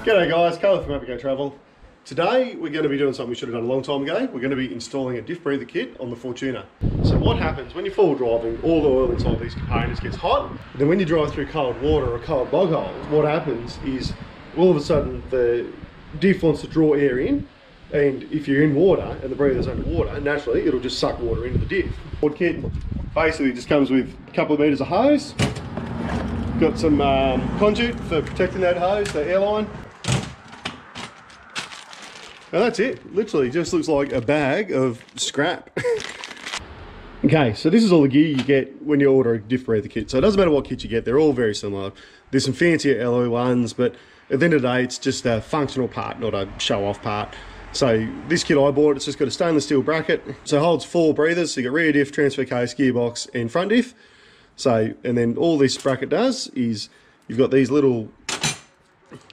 G'day guys, Carl from Go Travel. Today we're going to be doing something we should have done a long time ago. We're going to be installing a diff breather kit on the Fortuner. So what happens when you're forward driving, all the oil inside these components gets hot. Then when you drive through cold water or cold bog holes, what happens is all of a sudden the diff wants to draw air in, and if you're in water and the breather's underwater, naturally it'll just suck water into the diff. The kit basically just comes with a couple of meters of hose. Got some conduit for protecting that hose, the airline. And that's it. Literally just looks like a bag of scrap. Okay, so this is all the gear you get when you order a diff breather kit. So it doesn't matter what kit you get, they're all very similar. There's some fancier alloy ones, but at the end of the day, it's just a functional part, not a show-off part. So this kit I bought, it's just got a stainless steel bracket. So it holds 4 breathers. So you got rear diff, transfer case, gearbox, and front diff. So, and then all this bracket does is you've got these little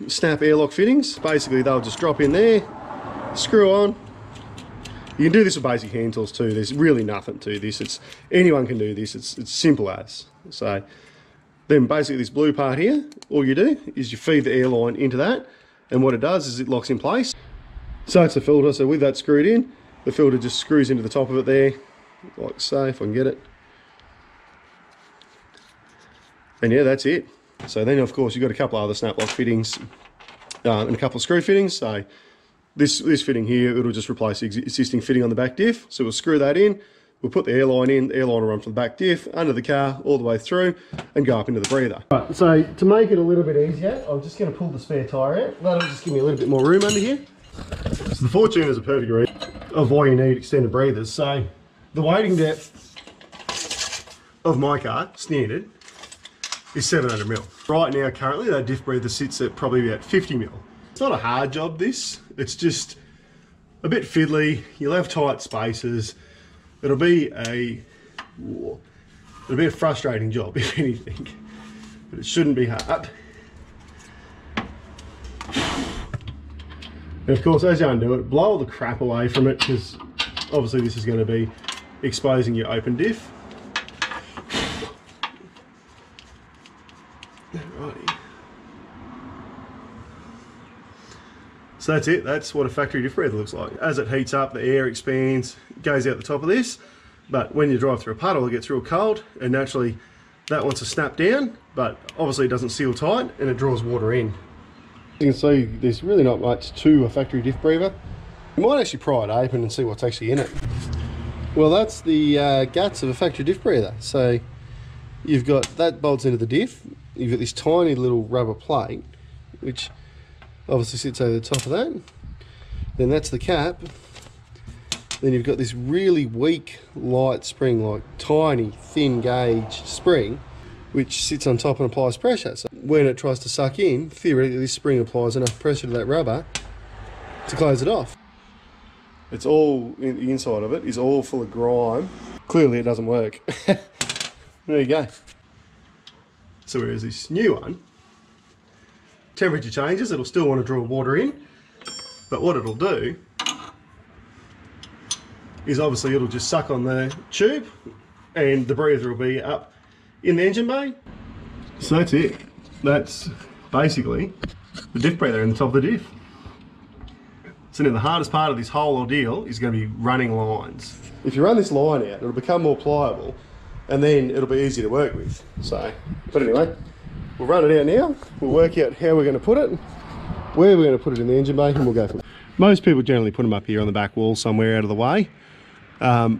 snap airlock fittings. Basically, they'll just drop in there, screw on. You can do this with basic hand tools too. There's really nothing to this. Anyone can do this. It's simple as. So then basically this blue part here, all you do is you feed the airline into that, and what it does is it locks in place. So it's a filter. So with that screwed in, the filter just screws into the top of it there, like so, if I can get it. And yeah, that's it. So then of course you've got a couple of other snap lock fittings and a couple of screw fittings. So this fitting here, it'll just replace the existing fitting on the back diff. So we'll screw that in, we'll put the airline in, the airline will run from the back diff, under the car, all the way through, and go up into the breather. Right, so to make it a little bit easier, I'm just going to pull the spare tyre out. That'll just give me a little bit more room under here. So the Fortuner is a perfect read of why you need extended breathers. So the wading depth of my car, standard, is 700 mil. Right now, currently, that diff breather sits at probably about 50 mil. It's not a hard job, this. It's just a bit fiddly. You'll have tight spaces. It'll be a frustrating job, if anything. But it shouldn't be hard. And of course, as you undo it, blow all the crap away from it, because obviously this is going to be exposing your open diff. Alrighty. So that's it. That's what a factory diff breather looks like. As it heats up, the air expands, goes out the top of this. But when you drive through a puddle, it gets real cold, and naturally that wants to snap down, but obviously it doesn't seal tight and it draws water in. You can see there's really not much to a factory diff breather. You might actually pry it open and see what's actually in it. Well, that's the guts of a factory diff breather. So you've got that bolts into the diff. You've got this tiny little rubber plate, which obviously sits over the top of that. Then that's the cap. Then you've got this really weak, light spring, like tiny, thin gauge spring, which sits on top and applies pressure. So when it tries to suck in, theoretically this spring applies enough pressure to that rubber to close it off. It's all, the inside of it is all full of grime. Clearly it doesn't work. There you go. So whereas this new one, temperature changes, it'll still want to draw water in, but what it'll do is obviously it'll just suck on the tube and the breather will be up in the engine bay. So that's it. That's basically the diff breather in the top of the diff. So now the hardest part of this whole ordeal is going to be running lines. If you run this line out, it'll become more pliable, and then it'll be easy to work with. So, but anyway, we'll run it out now. We'll work out how we're going to put it, where we're going to put it in the engine bay, and we'll go from there. Most people generally put them up here on the back wall somewhere out of the way,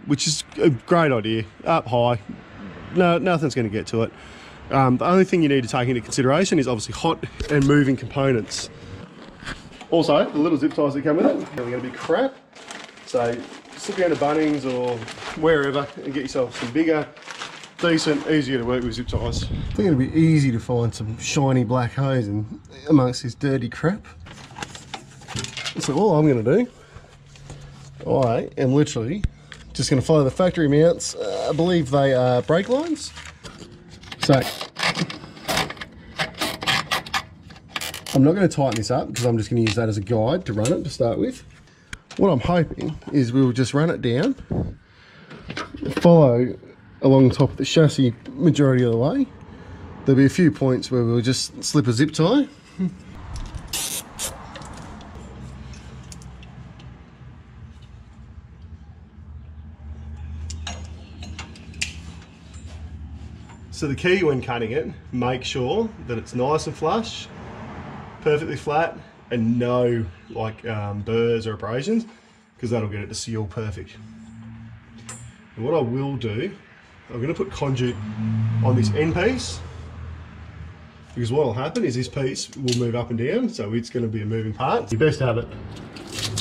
which is a great idea. Up high, no, nothing's going to get to it. The only thing you need to take into consideration is obviously hot and moving components. Also, the little zip ties that come with it, they're going to be crap. So slip down to Bunnings or wherever and get yourself some bigger, decent, easier to work with zip ties. I think it'll be easy to find some shiny black hose amongst this dirty crap. So all I'm going to do, I am literally just going to follow the factory mounts. I believe they are brake lines. So I'm not going to tighten this up because I'm just going to use that as a guide to run it to start with. What I'm hoping is we will just run it down, follow along the top of the chassis majority of the way. There'll be a few points where we'll just slip a zip tie. So the key when cutting it, make sure that it's nice and flush, perfectly flat, and no like burrs or abrasions, because that'll get it to seal perfect. And what I will do, I'm going to put conduit on this end piece, because what will happen is this piece will move up and down, so it's going to be a moving part. You best have it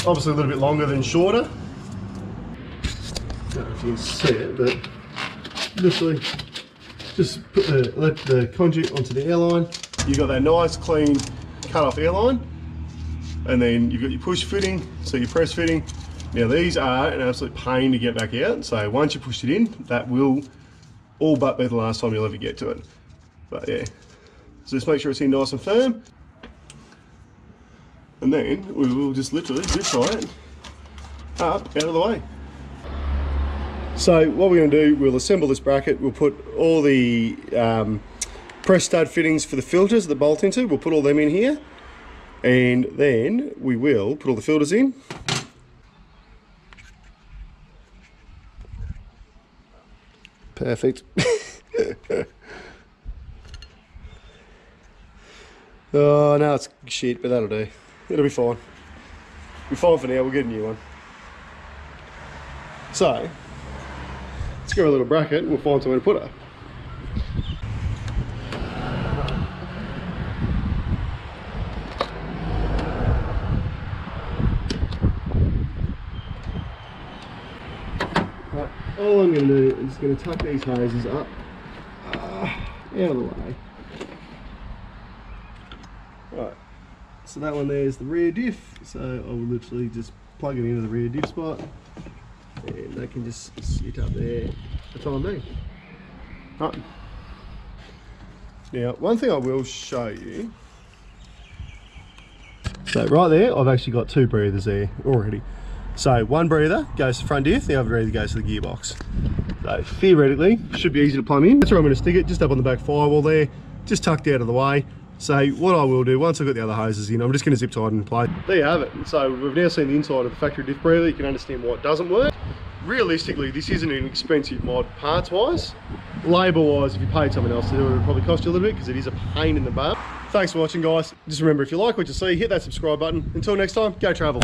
obviously a little bit longer than shorter. I don't know if you can see it, but literally just let the conduit onto the airline. You've got that nice clean cut off airline, and then you've got your push fitting, so your press fitting. Now these are an absolute pain to get back out, so once you push it in, that will all but be the last time you'll ever get to it. But yeah, so just make sure it's in nice and firm, and then we will just literally zip tie it up out of the way. So what we're going to do, we'll assemble this bracket, we'll put all the press stud fittings for the filters that bolt into, we'll put all them in here, and then we will put all the filters in. Perfect. Oh no, it's shit, but that'll do. It'll be fine. We're fine for now, we'll get a new one. So, let's give her a little bracket and we'll find somewhere to put her. Right, all I'm going to do is going to tuck these hoses up out of the way. Right, so that one there is the rear diff, so I will literally just plug it into the rear diff spot, and they can just sit up there for the time being. Right. Now, one thing I will show you, so right there, I've actually got two breathers there already. So one breather goes to the front diff, the other breather goes to the gearbox. So theoretically, should be easy to plumb in. That's where I'm going to stick it, just up on the back firewall there, just tucked out of the way. So what I will do, once I've got the other hoses in, I'm just going to zip tie it in place. There you have it. So we've now seen the inside of the factory diff breather. You can understand why it doesn't work. Realistically, this isn't an expensive mod parts-wise. Labour-wise, if you paid someone else to do it, it would probably cost you a little bit because it is a pain in the butt. Thanks for watching, guys. Just remember, if you like what you see, hit that subscribe button. Until next time, go travel.